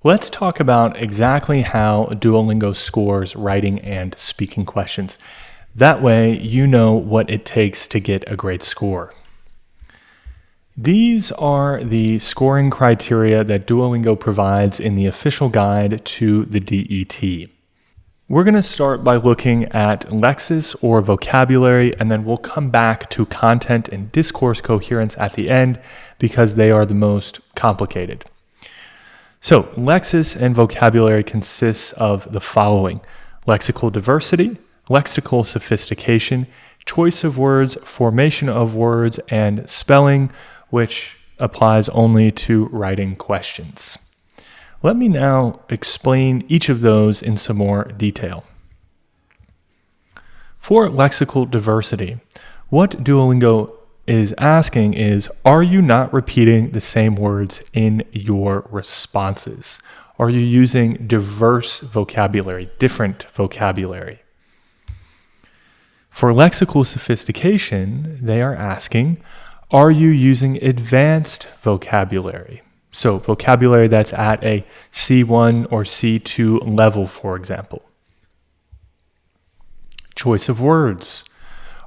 Let's talk about exactly how Duolingo scores writing and speaking questions. That way, you know what it takes to get a great score. These are the scoring criteria that Duolingo provides in the official guide to the DET. We're going to start by looking at Lexis or vocabulary, and then we'll come back to content and discourse coherence at the end because they are the most complicated. So, Lexis and vocabulary consists of the following: lexical diversity, lexical sophistication, choice of words, formation of words, and spelling, which applies only to writing questions. Let me now explain each of those in some more detail. For lexical diversity, what Duolingo is asking is, are you not repeating the same words in your responses? Are you using diverse vocabulary, different vocabulary? For lexical sophistication, they are asking, are you using advanced vocabulary? So vocabulary that's at a C1 or C2 level, for example. Choice of words.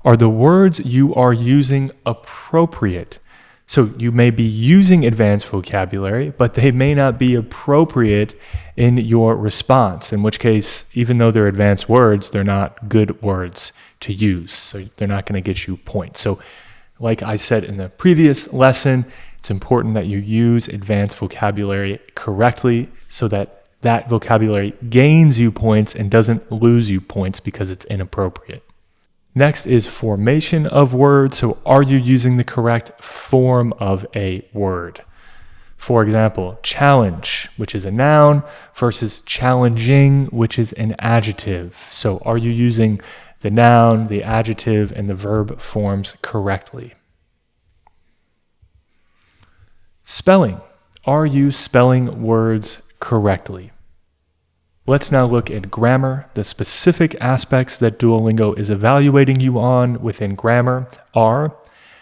Are the words you are using appropriate? So you may be using advanced vocabulary, but they may not be appropriate in your response, in which case, even though they're advanced words, they're not good words to use. So they're not going to get you points. So like I said in the previous lesson, it's important that you use advanced vocabulary correctly so that that vocabulary gains you points and doesn't lose you points because it's inappropriate. Next is formation of words. So are you using the correct form of a word? For example, challenge, which is a noun, versus challenging, which is an adjective. So are you using the noun, the adjective, and the verb forms correctly? Spelling. Are you spelling words correctly? Let's now look at grammar. The specific aspects that Duolingo is evaluating you on within grammar are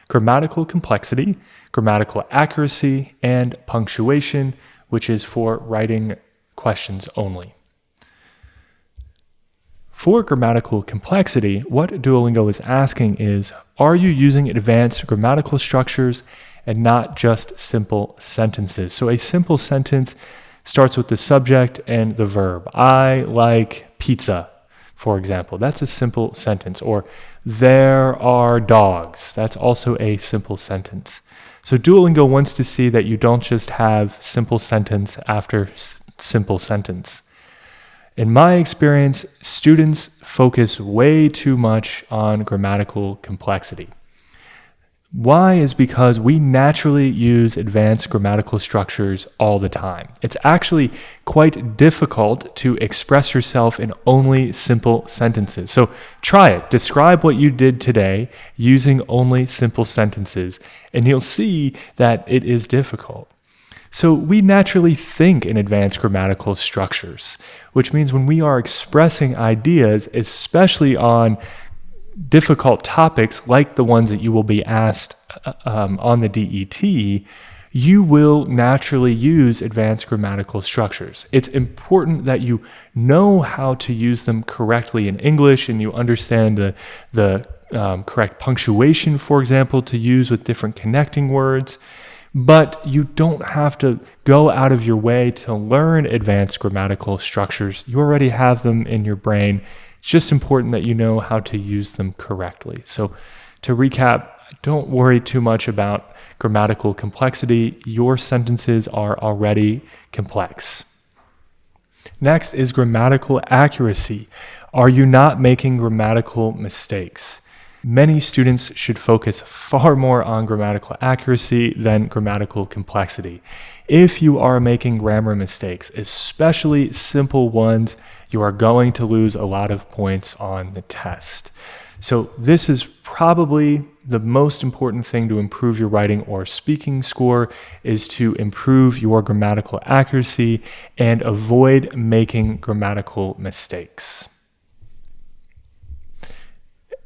grammatical complexity, grammatical accuracy, and punctuation, which is for writing questions only. For grammatical complexity, what Duolingo is asking is, are you using advanced grammatical structures and not just simple sentences? So a simple sentence starts with the subject and the verb. I like pizza, for example. That's a simple sentence. Or there are dogs. That's also a simple sentence. So Duolingo wants to see that you don't just have simple sentence after simple sentence. In my experience, students focus way too much on grammatical complexity. Why is because we naturally use advanced grammatical structures all the time. It's actually quite difficult to express yourself in only simple sentences. So try it. Describe what you did today using only simple sentences, and you'll see that it is difficult. So we naturally think in advanced grammatical structures, which means when we are expressing ideas, especially on difficult topics like the ones that you will be asked on the DET, you will naturally use advanced grammatical structures. It's important that you know how to use them correctly in English and you understand the correct punctuation, for example, to use with different connecting words. But you don't have to go out of your way to learn advanced grammatical structures. You already have them in your brain. It's just important that you know how to use them correctly. So to recap, don't worry too much about grammatical complexity. Your sentences are already complex. Next is grammatical accuracy. Are you not making grammatical mistakes? Many students should focus far more on grammatical accuracy than grammatical complexity. If you are making grammar mistakes, especially simple ones, you are going to lose a lot of points on the test. So this is probably the most important thing to improve your writing or speaking score, is to improve your grammatical accuracy and avoid making grammatical mistakes.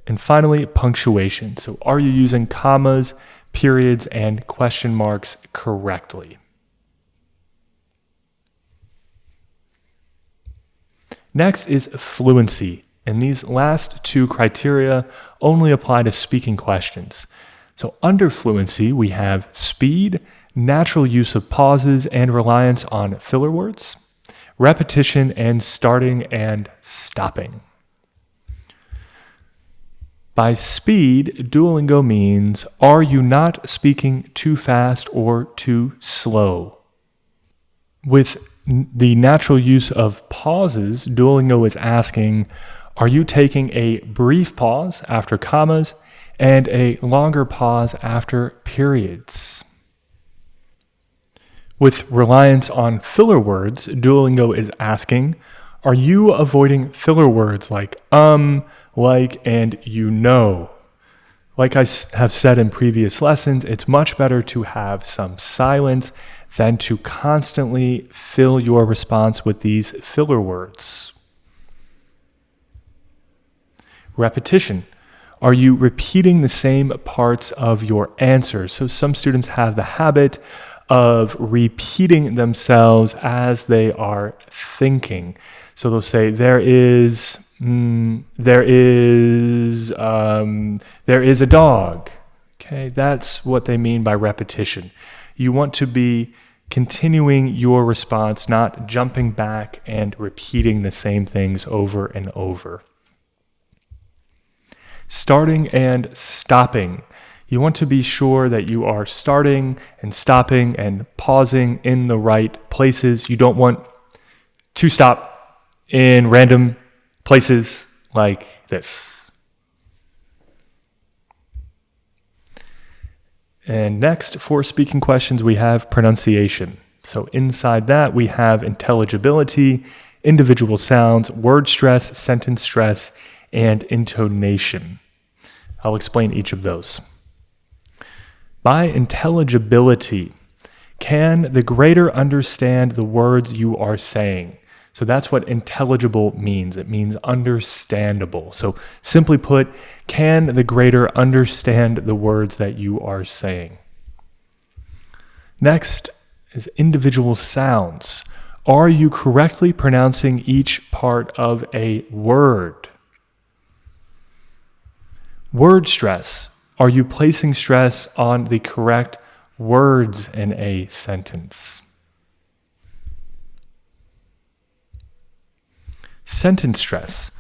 And finally, punctuation. So are you using commas, periods, and question marks correctly? Next is fluency, and these last two criteria only apply to speaking questions. So under fluency, we have speed, natural use of pauses and reliance on filler words, repetition, and starting and stopping. By speed, Duolingo means, are you not speaking too fast or too slow? With the natural use of pauses, Duolingo is asking, are you taking a brief pause after commas and a longer pause after periods? With reliance on filler words, Duolingo is asking, are you avoiding filler words like like, and you know? Like I have said in previous lessons, it's much better to have some silence than to constantly fill your response with these filler words. Repetition. Are you repeating the same parts of your answer? So some students have the habit of repeating themselves as they are thinking. So they'll say, there is a dog. Okay, that's what they mean by repetition. You want to be continuing your response, not jumping back and repeating the same things over and over. Starting and stopping. You want to be sure that you are starting and stopping and pausing in the right places. You don't want to stop in random places like this. And next, for speaking questions, we have pronunciation. So inside that, we have intelligibility, individual sounds, word stress, sentence stress, and intonation. I'll explain each of those. By intelligibility, can the grader understand the words you are saying? So that's what intelligible means. It means understandable. So simply put, can the grader understand the words that you are saying? Next is individual sounds. Are you correctly pronouncing each part of a word? Word stress. Are you placing stress on the correct words in a sentence? Sentence stress.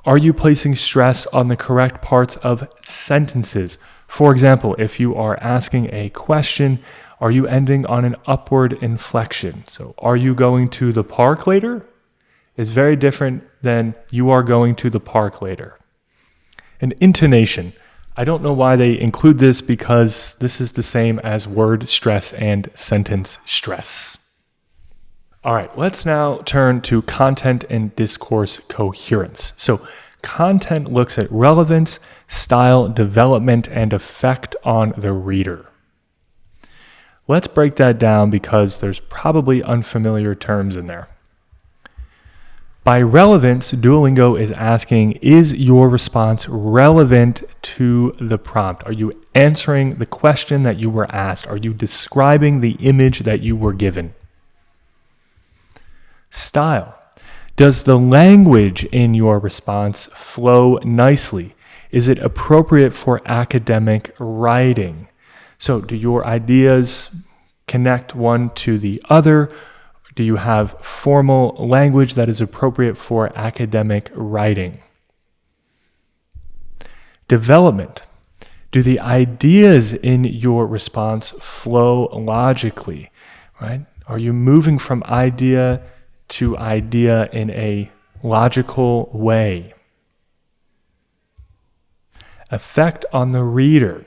Are you placing stress on the correct parts of sentences? For example, if you are asking a question, are you ending on an upward inflection? So, are you going to the park later? Is very different than you are going to the park later. And intonation. I don't know why they include this because this is the same as word stress and sentence stress. All right, let's now turn to content and discourse coherence. So content looks at relevance, style, development, and effect on the reader. Let's break that down because there's probably unfamiliar terms in there. By relevance, Duolingo is asking, is your response relevant to the prompt? Are you answering the question that you were asked? Are you describing the image that you were given? Style. Does the language in your response flow nicely? Is it appropriate for academic writing? So do your ideas connect one to the other? Do you have formal language that is appropriate for academic writing? Development. Do the ideas in your response flow logically? Right? Are you moving from idea to idea in a logical way? Effect on the reader.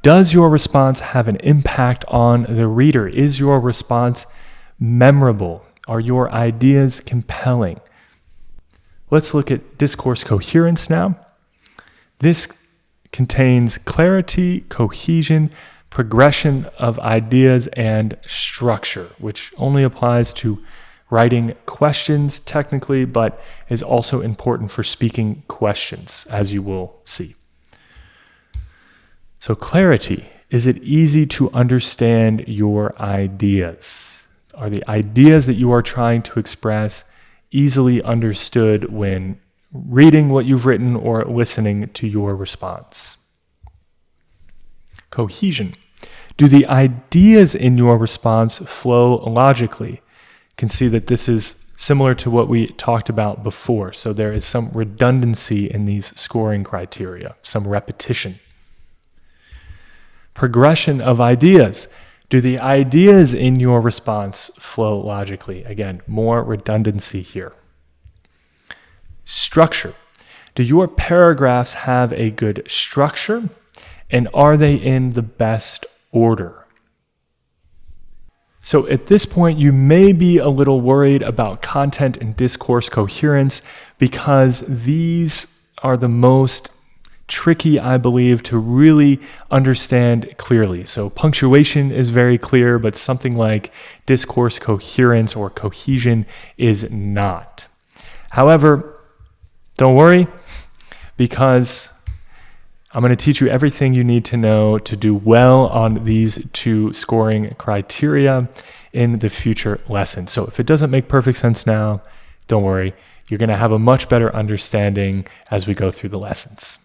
Does your response have an impact on the reader? Is your response memorable? Are your ideas compelling? Let's look at discourse coherence now. This contains clarity, cohesion, progression of ideas, and structure, which only applies to writing questions technically, but is also important for speaking questions, as you will see. So clarity. Is it easy to understand your ideas? Are the ideas that you are trying to express easily understood when reading what you've written or listening to your response. Cohesion. Do the ideas in your response flow logically? You can see that this is similar to what we talked about before. So there is some redundancy in these scoring criteria, some repetition. Progression of ideas. Do the ideas in your response flow logically? Again, more redundancy here. Structure. Do your paragraphs have a good structure? And are they in the best order? So at this point, you may be a little worried about content and discourse coherence because these are the most tricky, I believe, to really understand clearly. So punctuation is very clear, but something like discourse coherence or cohesion is not. However, don't worry, because I'm going to teach you everything you need to know to do well on these two scoring criteria in the future lessons. So if it doesn't make perfect sense now, don't worry. You're going to have a much better understanding as we go through the lessons.